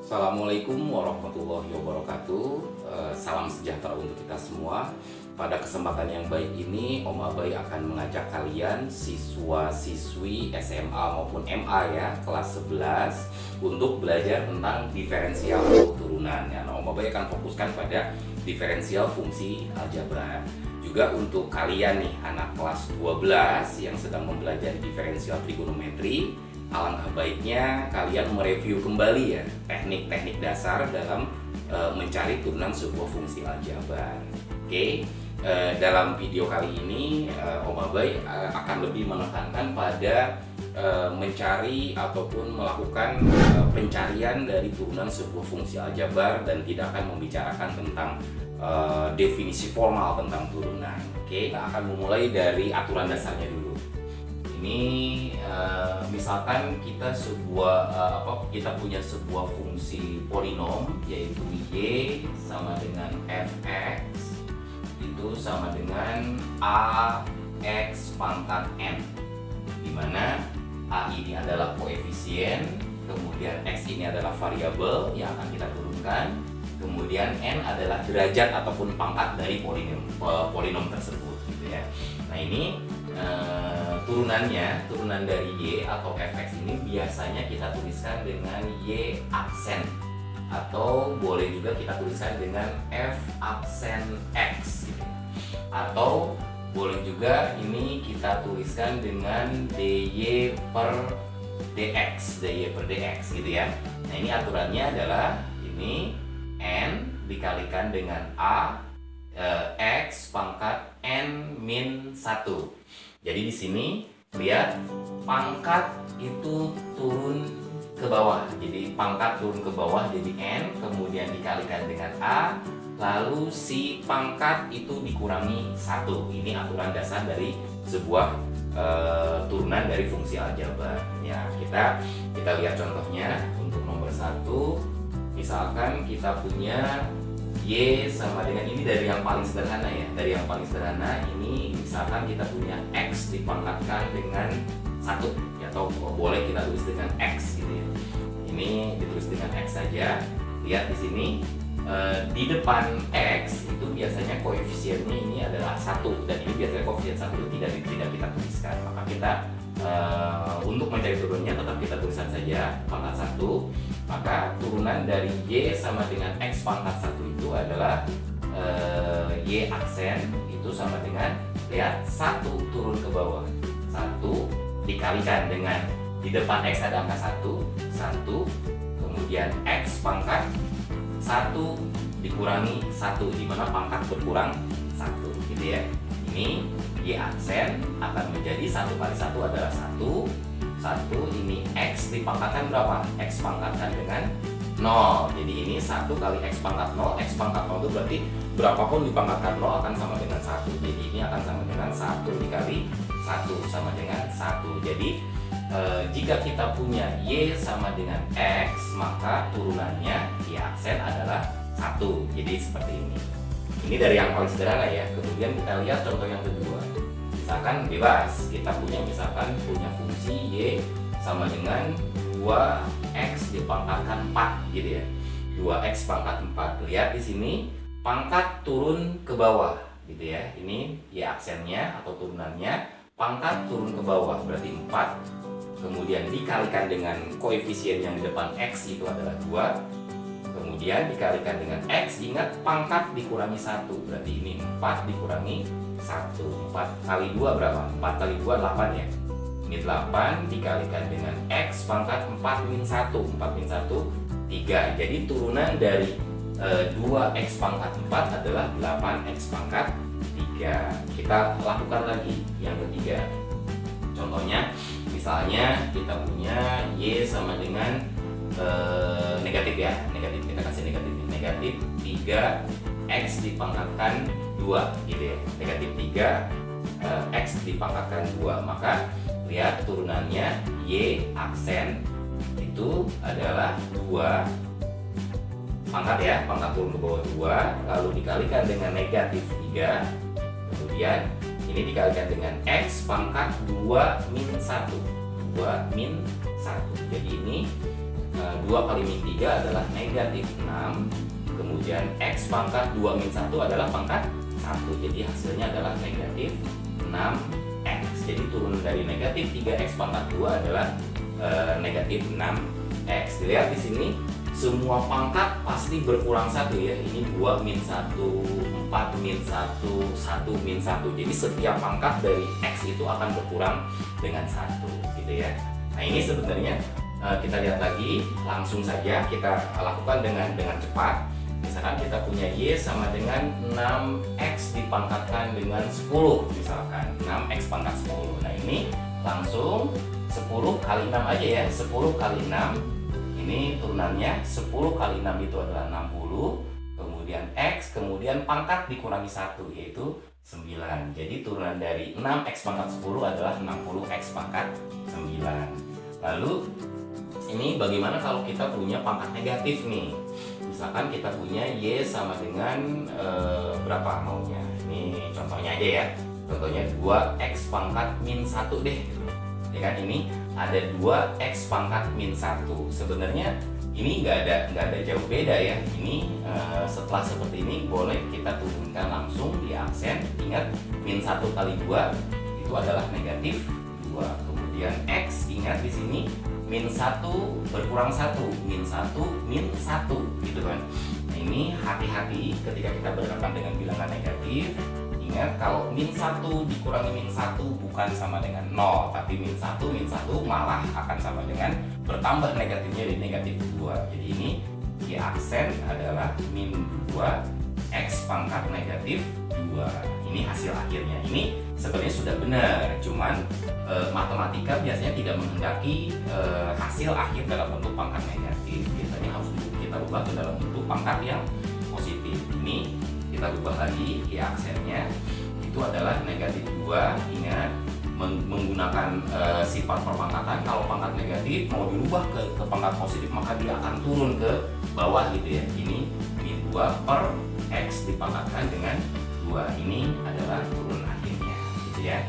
Assalamualaikum warahmatullahi wabarakatuh. Salam sejahtera untuk kita semua. Pada kesempatan yang baik ini, Om Abai akan mengajak kalian siswa-siswi SMA maupun MA ya, kelas 11 untuk belajar tentang diferensial atau turunan. Ya, Om Abai akan fokuskan pada diferensial fungsi aljabar. Juga untuk kalian nih, anak kelas 12 yang sedang mempelajari diferensial trigonometri, alangkah baiknya kalian mereview kembali ya teknik-teknik dasar dalam mencari turunan sebuah fungsi aljabar. Oke, dalam video kali ini Om Abai akan lebih menekankan pada mencari ataupun melakukan pencarian dari turunan sebuah fungsi aljabar dan tidak akan membicarakan tentang definisi formal tentang turunan. Oke, kita akan memulai dari aturan dasarnya dulu. Ini misalkan kita kita punya sebuah fungsi polinom yaitu y sama dengan fx itu sama dengan ax pangkat n, di mana a ini adalah koefisien, kemudian x ini adalah variabel yang akan kita turunkan, kemudian n adalah derajat ataupun pangkat dari polinom tersebut gitu ya. Nah ini turunan dari y atau fx ini biasanya kita tuliskan dengan y aksen, atau boleh juga kita tuliskan dengan f aksen x gitu. Atau boleh juga ini kita tuliskan dengan dy per dx gitu ya. Nah ini aturannya adalah ini n dikalikan dengan x pangkat n min 1. Jadi di sini lihat pangkat itu turun ke bawah. Jadi pangkat turun ke bawah jadi n, kemudian dikalikan dengan a, lalu si pangkat itu dikurangi 1. Ini aturan dasar dari sebuah turunan dari fungsi aljabar. Ya, kita lihat contohnya untuk nomor 1. Misalkan kita punya y sama dengan, ini dari yang paling sederhana ya. Dari yang paling sederhana ini misalkan kita punya x dipangkatkan dengan 1 ya, atau boleh kita tulis dengan x gitu ya. Ini ditulis dengan x saja. Lihat di sini di depan x itu biasanya koefisiennya ini adalah 1, dan ini biasanya koefisien 1 tidak kita tuliskan. Maka kita untuk mencari turunnya tetap kita tuliskan saja pangkat 1. Maka turunan dari y sama dengan x pangkat 1 itu adalah y aksen itu sama dengan, lihat, 1 turun ke bawah, 1 dikalikan dengan di depan x ada angka 1, kemudian x pangkat 1 dikurangi 1, di mana pangkat berkurang 1 gitu ya. Ini y aksen akan menjadi 1 kali 1 adalah 1. Ini x dipangkatkan berapa? X pangkatkan dengan 0. Jadi ini 1 kali x pangkat 0. X pangkat 0 itu berarti berapapun dipangkatkan 0 akan sama dengan 1. Jadi ini akan sama dengan 1 dikali 1 sama dengan 1. Jadi jika kita punya y sama dengan x, maka turunannya y aksen adalah 1. Jadi seperti ini. Ini dari yang paling sederhana ya. Kemudian kita lihat contoh yang kedua. Misalkan bebas, kita punya fungsi y sama dengan 2x dipangkatkan 4 gitu ya. 2x pangkat 4. Lihat di sini pangkat turun ke bawah gitu ya. Ini y aksennya atau turunannya, pangkat turun ke bawah berarti 4. Kemudian dikalikan dengan koefisien yang di depan x itu adalah 2. Kemudian dikalikan dengan x, ingat pangkat dikurangi 1, berarti ini 4 dikurangi 1. 4 kali 2 berapa? 4 kali 2 8 ya. Ini 8 dikalikan dengan x pangkat 4 min 1. 4 min 1 3. Jadi turunan dari 2x pangkat 4 adalah 8x pangkat 3. Kita lakukan lagi yang ketiga. Contohnya misalnya kita punya y sama dengan negatif ya, kita kasih negatif 3x dipangkatkan 2 gitu ya. Negatif 3 x dipangkatkan 2. Maka lihat turunannya y aksen itu adalah 2 pangkat ya, pangkat turun ke bawah 2, lalu dikalikan dengan negatif 3. Kemudian ini dikalikan dengan x pangkat 2 min 1. 2 min 1. Jadi ini 2 kali min 3 adalah negatif 6. Kemudian X pangkat 2 min 1 adalah pangkat 1. Jadi hasilnya adalah negatif 6X. Jadi turun dari negatif 3X pangkat 2 adalah negatif 6X. Dilihat di sini semua pangkat pasti berkurang 1 ya. Ini 2 min 1, 4 min 1, 1 min 1. Jadi setiap pangkat dari X itu akan berkurang dengan 1 gitu ya. Nah ini sebenarnya kita lihat lagi, langsung saja kita lakukan dengan cepat. Misalkan kita punya Y sama dengan 6X dipangkatkan dengan 10 misalkan 6X pangkat 10. Nah ini langsung 10 kali 6 aja ya. 10 kali 6 ini turunannya 10 kali 6 itu adalah 60. Kemudian X, kemudian pangkat dikurangi 1 yaitu 9. Jadi turunan dari 6X pangkat 10 adalah 60X pangkat 9. Lalu ini bagaimana kalau kita punya pangkat negatif nih? Misalkan kita punya Y sama dengan berapa maunya? Ini contohnya aja ya. Contohnya 2X pangkat min 1 deh. Ya kan, ini ada 2X pangkat min 1. Sebenarnya ini nggak ada jauh beda ya. Ini setelah seperti ini boleh kita turunkan langsung di aksen. Ingat min 1 kali 2 itu adalah negatif 2. Kemudian X, ingat di sini min 1 berkurang 1, min 1 min 1 gitu kan. Nah ini hati-hati ketika kita berhadapan dengan bilangan negatif. Ingat kalau min 1 dikurangi min 1 bukan sama dengan 0, tapi min 1 malah akan sama dengan bertambah negatifnya di negatif 2. Jadi ini di aksen adalah min 2X pangkat negatif 2. Ini hasil akhirnya. Ini sebenarnya sudah benar, cuman matematika biasanya tidak menghendaki hasil akhir dalam bentuk pangkat negatif. Biasanya harus kita ubah ke dalam bentuk pangkat yang positif. Ini kita ubah lagi di aksennya, itu adalah negatif 2. Ingat menggunakan sifat perpangkatan. Kalau pangkat negatif mau dirubah ke pangkat positif maka dia akan turun ke bawah gitu ya. Ini min 2 per X dipangkatkan dengan 2. Ini adalah turun akhirnya gitu ya.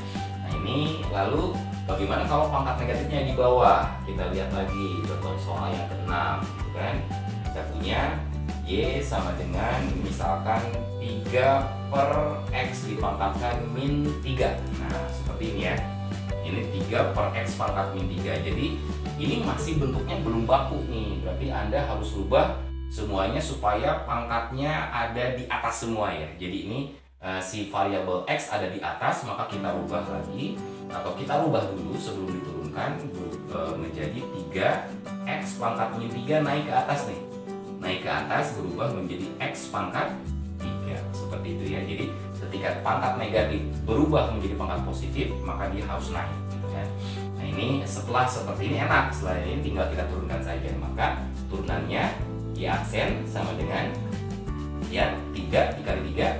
Nah ini lalu bagaimana kalau pangkat negatifnya di bawah? Kita lihat lagi contoh soal yang ke-6 gitu kan. Kita punya Y sama dengan misalkan 3 per X dipangkatkan min 3. Nah seperti ini ya. Ini 3 per X pangkat min 3. Jadi ini masih bentuknya belum baku nih. Berarti Anda harus rubah semuanya supaya pangkatnya ada di atas semua ya. Jadi ini si variabel X ada di atas, maka kita rubah lagi. Atau kita rubah dulu sebelum diturunkan menjadi 3X pangkat min 3 naik ke atas nih. Naik ke atas berubah menjadi X pangkat 3 seperti itu ya. Jadi ketika pangkat negatif berubah menjadi pangkat positif maka dia harus naik gitu kan. Nah ini setelah seperti ini enak, setelah ini tinggal kita turunkan saja. Maka turunannya di aksen sama dengan ya 3 dikali 3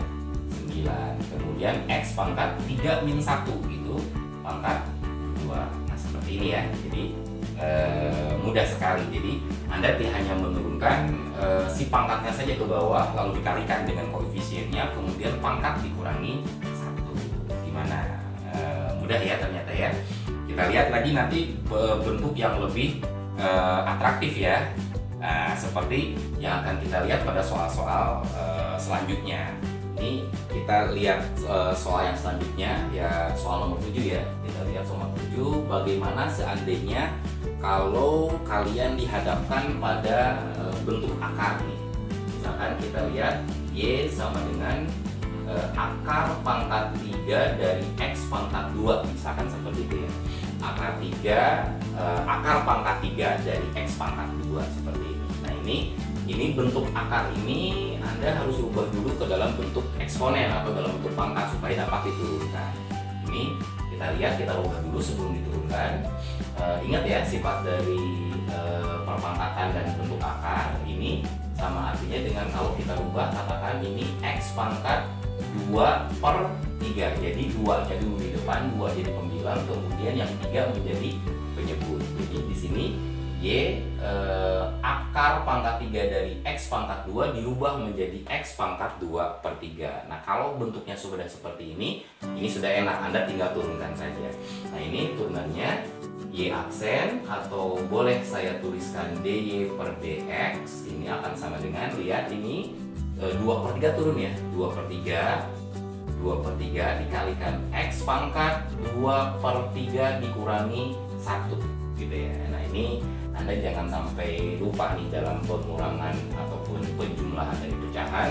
9. Kemudian X pangkat 3 min 1 itu pangkat 2. Nah seperti ini ya. Jadi mudah sekali. Jadi Anda hanya menurunkan si pangkatnya saja ke bawah, lalu dikalikan dengan koefisiennya, kemudian pangkat dikurangi 1. Gimana? Mudah ya ternyata ya. Kita lihat lagi nanti bentuk yang lebih atraktif ya. Nah, seperti yang akan kita lihat pada soal-soal selanjutnya. Ini kita lihat soal yang selanjutnya ya, soal nomor 7 ya. Kita lihat soal nomor 7, bagaimana seandainya kalau kalian dihadapkan pada bentuk akar nih. Misalkan kita lihat Y sama dengan akar pangkat 3 dari X pangkat 2, misalkan seperti itu ya. Akar pangkat 3 dari X pangkat 2 seperti ini. Nah ini bentuk akar ini Anda harus ubah dulu ke dalam bentuk eksponen atau dalam bentuk pangkat supaya dapat diturunkan. Ini kita lihat, kita ubah dulu sebelum diturunkan. Ingat ya, sifat dari perpangkatan dan bentuk akar ini sama artinya dengan kalau kita ubah, katakan ini X pangkat 2 per 3. Jadi 2-nya dulu di depan, 2 jadi pembilang, kemudian yang 3 menjadi penyebut. Jadi di sini akar pangkat 3 dari X pangkat 2 dirubah menjadi X pangkat 2 per 3. Nah, kalau bentuknya sudah seperti ini sudah enak, Anda tinggal turunkan saja. Nah, ini turunannya Y aksen, atau boleh saya tuliskan DY per DX. Ini akan sama dengan, lihat ini 2 per 3 turun ya, 2 per 3 dikalikan X pangkat 2 per 3 dikurangi 1 gitu ya. Nah, ini Anda jangan sampai lupa nih dalam pengurangan ataupun penjumlahan dari pecahan.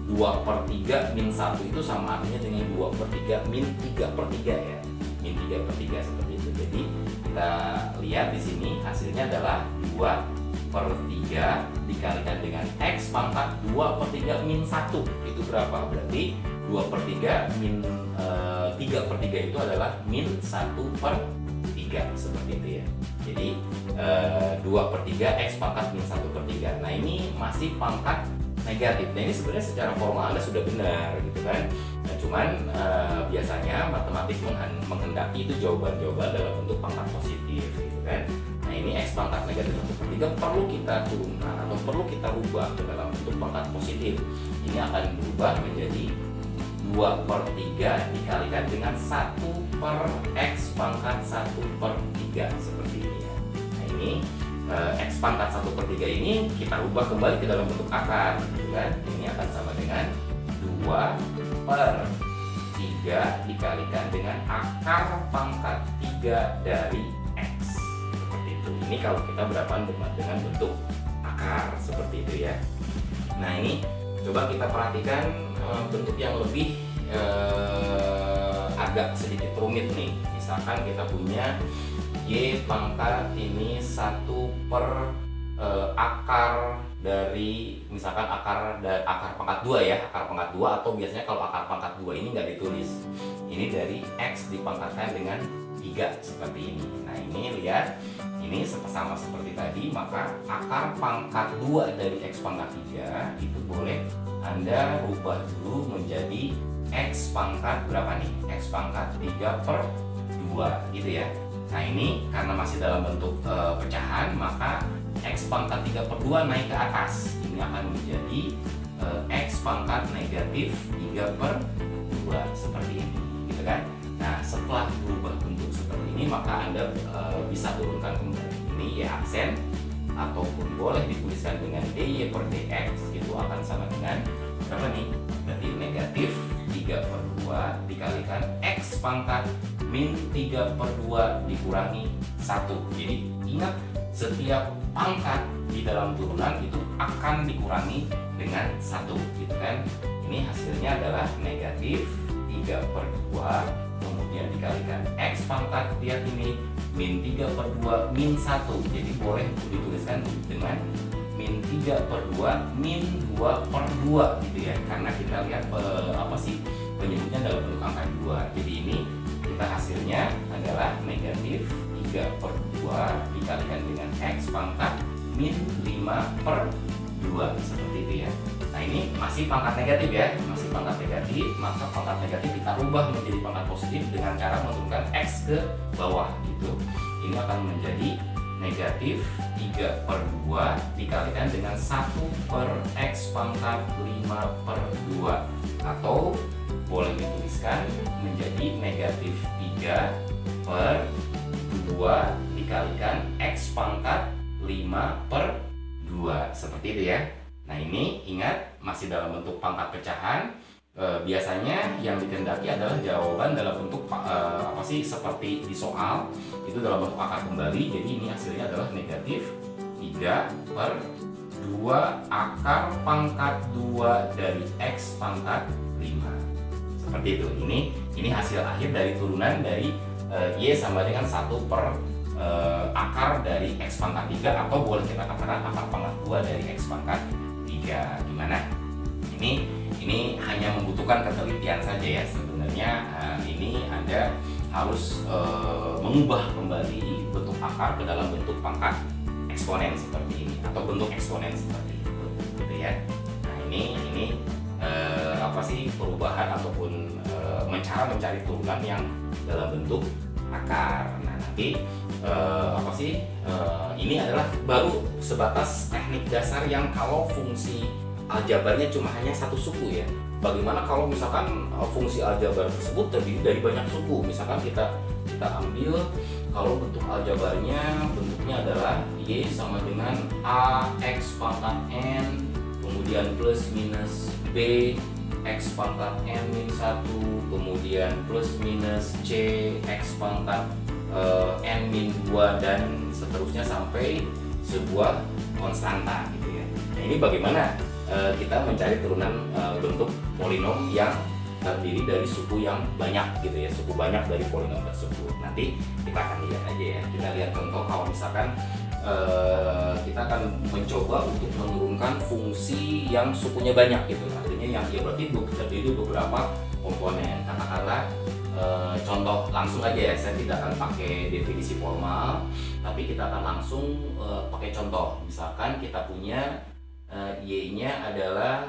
2 per 3 min 1 itu sama artinya dengan 2 per 3 min 3 per 3 ya. Min 3 per 3 seperti itu. Jadi kita lihat di sini hasilnya adalah 2 per 3 dikalikan dengan X pangkat 2 per 3 min 1. Itu berapa? Berarti 2 per 3 min 3 per 3 itu adalah min 1 per 3, seperti itu ya. Jadi 2 per 3 X pangkat min 1 per 3. Nah, ini masih pangkat negatif. Nah, ini sebenarnya secara formal Anda sudah benar gitu kan. Nah, cuman biasanya matematik menghendaki itu jawaban-jawaban dalam bentuk pangkat positif gitu kan. Nah, ini X pangkat negatif 1 per 3 perlu kita turunkan atau perlu kita rubah ke dalam bentuk pangkat positif. Ini akan berubah menjadi 2 per 3 dikalikan dengan 1 per X pangkat 1 per 3, seperti ini ya. Nah, ini X pangkat 1 per 3 ini kita rubah kembali ke dalam bentuk akar gitu kan. Ini akan sama dengan 2 per 3 dikalikan dengan akar pangkat 3 dari X, seperti itu. Ini kalau kita berhadapan dengan bentuk akar seperti itu ya. Nah, ini coba kita perhatikan bentuk yang lebih agak sedikit rumit nih. Misalkan kita punya Y pangkat ini 1 per akar dari, misalkan akar pangkat 2 ya, akar pangkat 2, atau biasanya kalau akar pangkat 2 ini nggak ditulis. Ini dari X dipangkatkan dengan 3 seperti ini. Nah, ini lihat, ini sama seperti tadi, maka akar pangkat 2 dari X pangkat 3 itu boleh Anda rubah dulu menjadi X pangkat berapa nih? X pangkat 3 per 2 gitu ya. Nah, ini karena masih dalam bentuk pecahan, maka X pangkat 3 per 2 naik ke atas. Ini akan menjadi X pangkat negatif 3 per 2 seperti ini gitu kan. Nah, setelah berubah bentuk seperti ini, maka Anda bisa turunkan kembali. Ini Y aksen, ataupun boleh dituliskan dengan DY per DX, itu akan sama dengan berapa nih? Berarti negatif 3 per 2 dikalikan X pangkat min 3 per 2 dikurangi 1. Jadi ingat, setiap pangkat di dalam turunan itu akan dikurangi dengan 1 gitu kan. Ini hasilnya adalah negatif 3 per 2, kemudian dikalikan X pangkat, lihat ini, min 3 per 2 min 1. Jadi boleh dituliskan dengan min 3 per 2 min 2 per 2 gitu ya. Karena kita lihat penyebutnya dalam bentuk angka 2. Jadi ini kita hasilnya adalah negatif 3 per 2 dikalikan dengan X pangkat min 5 per 2, seperti itu ya. Nah, ini masih pangkat negatif ya, masih pangkat negatif, maka pangkat negatif kita rubah menjadi pangkat positif dengan cara menurunkan X ke bawah gitu. Ini akan menjadi negatif 3 per 2 dikalikan dengan 1 per X pangkat 5 per 2, atau boleh dituliskan menjadi negatif 3 per 2 dikalikan X pangkat 5 per 2, seperti itu ya. Nah, ini ingat masih dalam bentuk pangkat pecahan. Biasanya yang dikehendaki adalah jawaban dalam bentuk seperti di soal itu dalam bentuk akar kembali. Jadi ini hasilnya adalah negatif 3 per 2 akar pangkat 2 dari X pangkat 5, seperti itu. Ini hasil akhir dari turunan dari Y sama dengan 1 per akar dari X pangkat 3, atau boleh kita katakan akar pangkat 2 dari X pangkat 3. Gimana? Ini hanya membutuhkan ketelitian saja ya sebenarnya. Ini Anda harus mengubah kembali bentuk akar ke dalam bentuk pangkat eksponen seperti ini, atau bentuk eksponen seperti itu gitu ya. Nah, ini perubahan ataupun cara mencari turunan yang dalam bentuk akar. Nah, nanti ini adalah baru sebatas teknik dasar yang kalau fungsi aljabarnya cuma hanya satu suku ya. Bagaimana kalau misalkan fungsi aljabar tersebut terdiri dari banyak suku? Misalkan kita ambil kalau bentuk aljabarnya bentuknya adalah Y sama dengan AX pangkat N, kemudian plus minus B X pangkat N min 1, kemudian plus minus C X pangkat N min 2, dan seterusnya sampai sebuah konstanta gitu ya. Nah, ini bagaimana kita mencari turunan bentuk polinom yang terdiri dari suku yang banyak gitu ya, suku banyak dari polinom tersebut. Nanti kita akan lihat aja ya, kita lihat contoh kalau misalkan kita akan mencoba untuk menurunkan fungsi yang sukunya banyak gitu. Artinya yang berarti terdiri beberapa komponen. Katakanlah contoh langsung aja ya, saya tidak akan pakai definisi formal, tapi kita akan langsung pakai contoh. Misalkan kita punya Y-nya adalah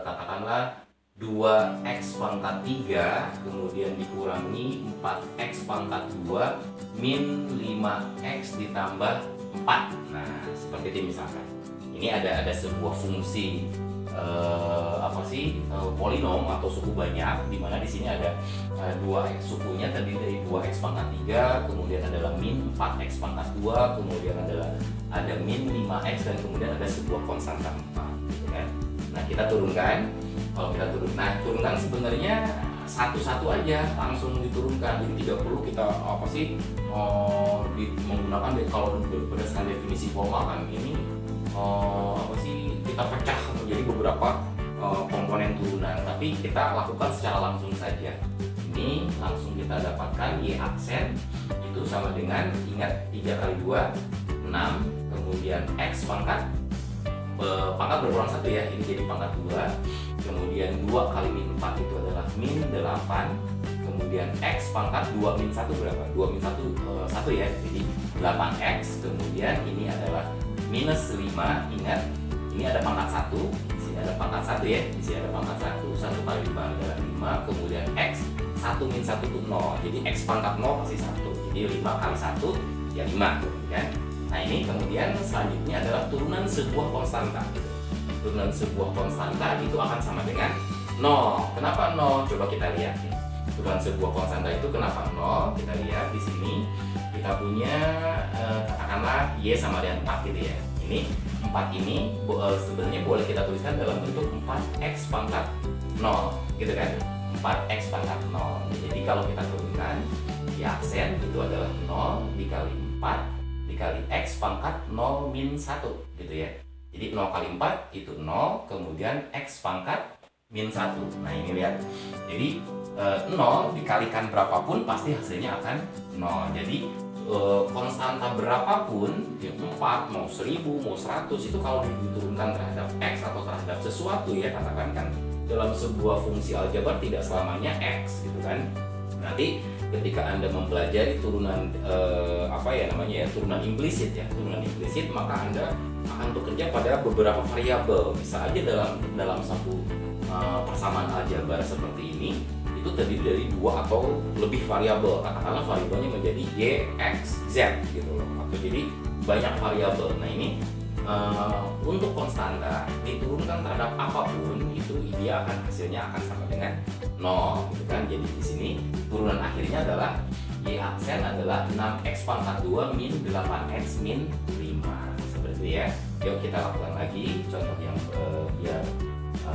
katakanlah 2x pangkat 3 kemudian dikurangi 4x pangkat 2 min 5x ditambah 4. Nah, seperti ini misalkan. Ini ada sebuah fungsi polinom atau suku banyak, di mana di sini ada 2x, sukunya terdiri dari 2x pangkat 3, kemudian adalah min 4x pangkat 2, kemudian ada min 5x, dan kemudian ada sebuah konstanta 4 gitu kan. Nah, kita turunkan. Kalau kita turunkan sebenarnya satu-satu aja langsung diturunkan, jadi tidak perlu kita menggunakan kalau berdasarkan definisi formal kan ini kita pecah menjadi beberapa komponen turunan, tapi kita lakukan secara langsung saja. Ini langsung kita dapatkan Y aksen itu sama dengan, ingat 3 kali 2 6, kemudian X pangkat berkurang 1 ya, ini jadi pangkat 2, kemudian 2 kali min 4 itu adalah min 8, kemudian X pangkat 2 min 1 berapa? 2 min 1 1 ya, jadi 8X, kemudian ini adalah minus 5, ingat ini ada pangkat 1, di sini ada pangkat 1 ya, di sini ada pangkat 1, 1 kali 5 adalah 5, kemudian X 1 min 1 itu 0, jadi X pangkat 0 pasti 1, jadi 5 kali 1 ya 5 kan. Nah, ini kemudian selanjutnya adalah turunan sebuah konstanta. Turunan sebuah konstanta itu akan sama dengan 0. Kenapa 0? Coba kita lihat nih. Turunan sebuah konstanta itu kenapa 0? Kita lihat di sini kita punya katakanlah Y sama dengan 4 gitu ya. Ini 4 ini sebenarnya boleh kita tuliskan dalam bentuk 4x pangkat 0 gitu kan. 4x pangkat 0. Jadi kalau kita turunkan Y aksen itu adalah 0 dikali 4 dikali X pangkat 0 min 1 gitu ya. Jadi 0 kali 4 itu 0, kemudian X pangkat min 1. Nah, ini lihat. Jadi 0 dikalikan berapapun pasti hasilnya akan 0. Jadi konstanta berapapun, 4, mau 1000, mau 100, itu kalau diturunkan terhadap X atau terhadap sesuatu ya, katakan kan dalam sebuah fungsi aljabar tidak selamanya X gitu kan. Nanti ketika Anda mempelajari turunan turunan implisit ya, turunan implisit, maka Anda akan bekerja pada beberapa variabel. Bisa aja dalam satu persamaan aljabar seperti ini itu terdiri dari 2 atau lebih variabel. Katakanlah variabelnya menjadi Y, X, Z gitu loh, atau jadi banyak variabel. Nah, ini untuk konstanta diturunkan terhadap apapun itu dia hasilnya akan sama dengan 0 gitu kan. Jadi di sini turunan akhirnya adalah Y aksen adalah 6x pangkat 2 min 8x min 5 seperti itu ya. Yuk kita lakukan lagi contoh yang biar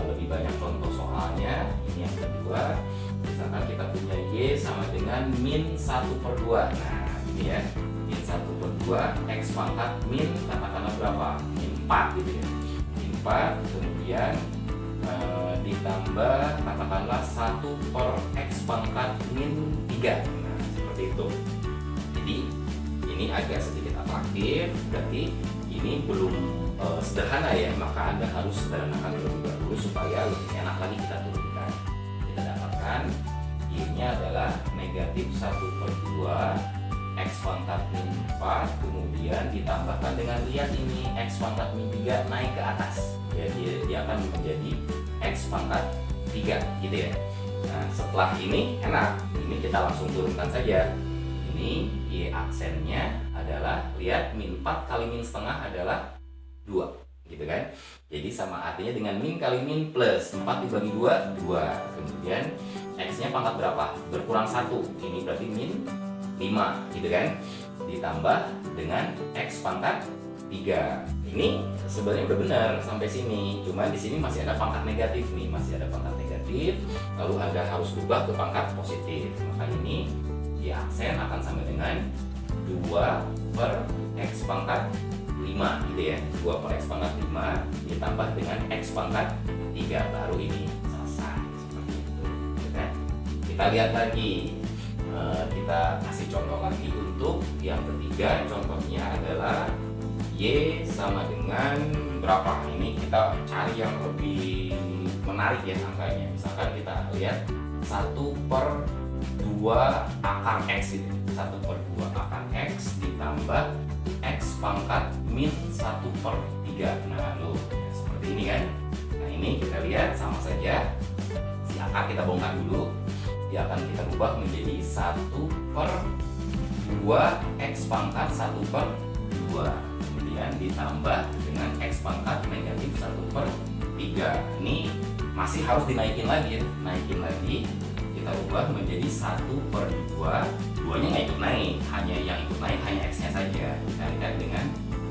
lebih banyak contoh soalnya. Ini yang kedua, misalkan kita punya Y sama dengan min 1/2. Nah, ini ya, min 1/2 X pangkat min katakanlah berapa? Min 4 gitu ya. Min 4, kemudian ditambah katakanlah 1/X pangkat min 3. Nah, seperti itu. Jadi ini agak sedikit atraktif, berarti ini belum sederhana ya, maka Anda harus sederhanakan terlebih dahulu supaya lebih enak lagi kita turunkan. Kita dapatkan Y-nya adalah negatif 1/2 X pangkat min 4, kemudian ditambahkan dengan lihat ini X pangkat min 3 naik ke atas ya, dia akan menjadi X pangkat 3 gitu ya. Nah, setelah ini enak, ini kita langsung turunkan saja. Ini Ini Y aksennya adalah, lihat, min 4 kali min setengah adalah 2, gitu kan. Jadi sama artinya dengan min kali min plus 4 dibagi 2, 2. Kemudian X-nya pangkat berapa? Berkurang 1. Ini berarti min 5, gitu kan. Ditambah dengan X pangkat 3. Ini sebenarnya udah benar sampai sini. Cuma di sini masih ada pangkat negatif nih, masih ada pangkat negatif. Lalu Anda harus ubah ke pangkat positif. Maka ini Y aksen akan sama dengan 2 per X pangkat 5, gitu ya. 2 per X pangkat 5 ditambah dengan X pangkat 3, baru ini selesai. Seperti itu, gitu kan. Kita lihat lagi, kita kasih contoh lagi untuk yang ketiga. Contohnya adalah Y sama dengan berapa? Ini kita cari yang lebih menarik ya angkanya. Misalkan kita lihat 1 per 2 akar X itu. 1 per 2 akar X ditambah X pangkat min 1 per 3. Nah, seperti ini kan. Nah, ini kita lihat sama saja. Si akar kita bongkar dulu. Dia akan kita ubah menjadi 1 per 2 X pangkat 1 per 2. Kemudian ditambah dengan X pangkat negatif 1 per 3. Ini masih harus dinaikin lagi ya. Naikin lagi, kita ubah menjadi 1 per 2. 2-nya nggak ikut naik, hanya yang ikut naik hanya X-nya saja. Dikalikan dengan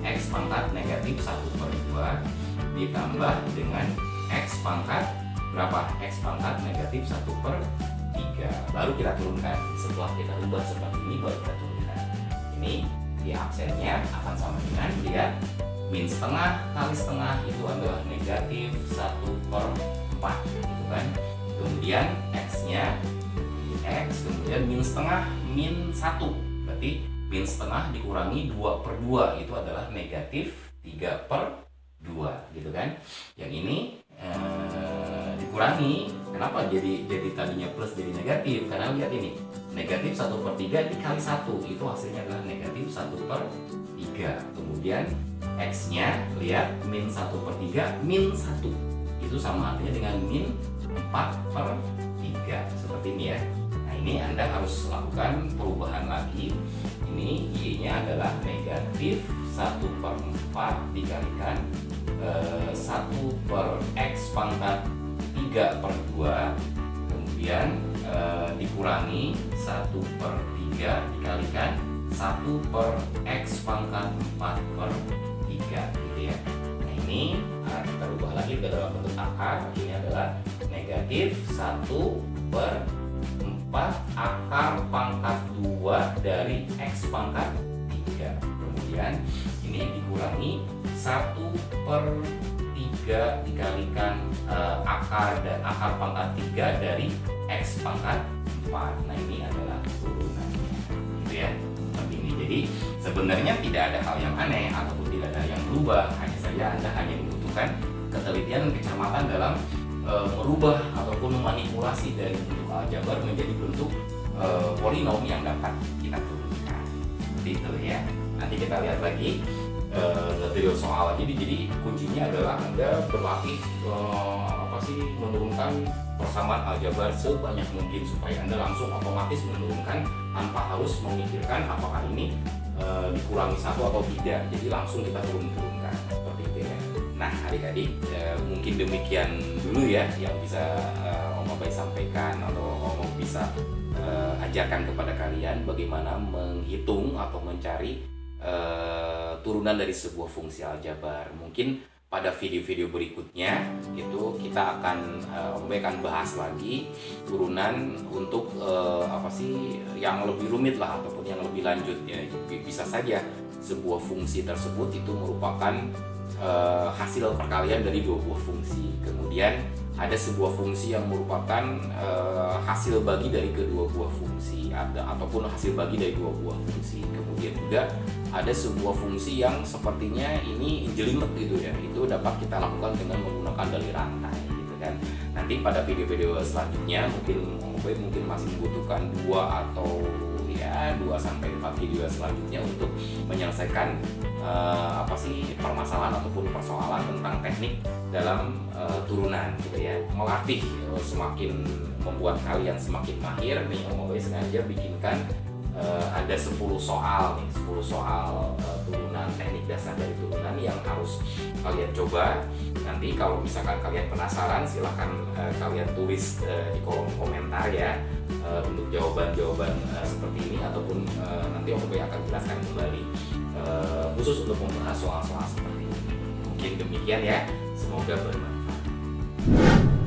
X pangkat negatif 1 per 2 ditambah dengan X pangkat berapa? X pangkat negatif 1 per 3. Baru kita turunkan. Setelah kita ubah seperti ini, baru kita turunkan. Ini di aksennya akan sama dengan, lihat, min setengah kali setengah itu adalah negatif 1 per 4, gitu kan. Kemudian X-nya X, kemudian min setengah min 1, berarti min setengah dikurangi 2 per 2 itu adalah negatif 3 per 2, gitu kan. Yang ini dikurangi. Kenapa jadi tadinya plus jadi negatif? Karena lihat ini, negatif 1 per 3 dikali 1 itu hasilnya adalah negatif 1 per 3. Kemudian X-nya, lihat, min 1 per 3 min 1 itu sama artinya dengan min 4 per 3, seperti ini ya. Nah, ini Anda harus lakukan perubahan lagi. Ini Y-nya adalah negatif 1 per 4 dikalikan 1 per X pangkat 3 per 2. Kemudian dikurangi 1 per 3 dikalikan 1 per X pangkat 4 per 3, gitu ya. Nah, ini kita ubah lagi ke dalam bentuk akar. Ini adalah negatif 1 per 4 akar pangkat 2 dari X pangkat 3. Kemudian ini dikurangi 1 per 3 dikalikan akar pangkat 3 dari X pangkat 4. Nah, ini adalah turunannya, gitu ya. Seperti ini. Jadi sebenarnya tidak ada hal yang aneh ataupun tidak ada yang berubah. Hanya saja Anda hanya membutuhkan ketelitian dan kecermatan dalam merubah ataupun memanipulasi dari bentuk aljabar menjadi bentuk polinom yang dapat kita turunkan. Seperti itu ya. Nanti kita lihat lagi nge-drill soal. Jadi kuncinya adalah Anda berlatih menurunkan persamaan aljabar sebanyak mungkin supaya Anda langsung otomatis menurunkan tanpa harus memikirkan apakah ini dikurangi 1 atau tidak. Jadi langsung kita turunkan seperti itu ya. Nah, adik-adik, mungkin demikian dulu ya yang bisa Om Abai sampaikan atau Om bisa ajarkan kepada kalian bagaimana menghitung atau mencari turunan dari sebuah fungsi aljabar. Mungkin pada video-video berikutnya itu kita akan bahas lagi turunan untuk yang lebih rumit lah ataupun yang lebih lanjut ya. Bisa saja sebuah fungsi tersebut itu merupakan hasil perkalian dari dua buah fungsi. Kemudian ada sebuah fungsi yang merupakan hasil bagi dari kedua buah fungsi ataupun hasil bagi dari dua buah fungsi. Kemudian juga ada sebuah fungsi yang sepertinya ini jelimet gitu ya. Itu dapat kita lakukan dengan menggunakan dalih rantai gitu kan. Nanti pada video-video selanjutnya mungkin masih membutuhkan 2 atau 2-4 video selanjutnya untuk menyelesaikan permasalahan ataupun persoalan tentang teknik dalam turunan gitu ya. Melatih semakin membuat kalian semakin mahir nih. Om Abai sengaja bikinkan ada 10 soal nih, 10 soal turunan, teknik dasar dari turunan yang harus kalian coba. Nanti kalau misalkan kalian penasaran, silahkan kalian tulis di kolom komentar ya, untuk jawaban-jawaban seperti ini, ataupun nanti Om Boy akan jelaskan kembali khusus untuk membahas soal-soal seperti ini. Mungkin demikian ya, semoga bermanfaat.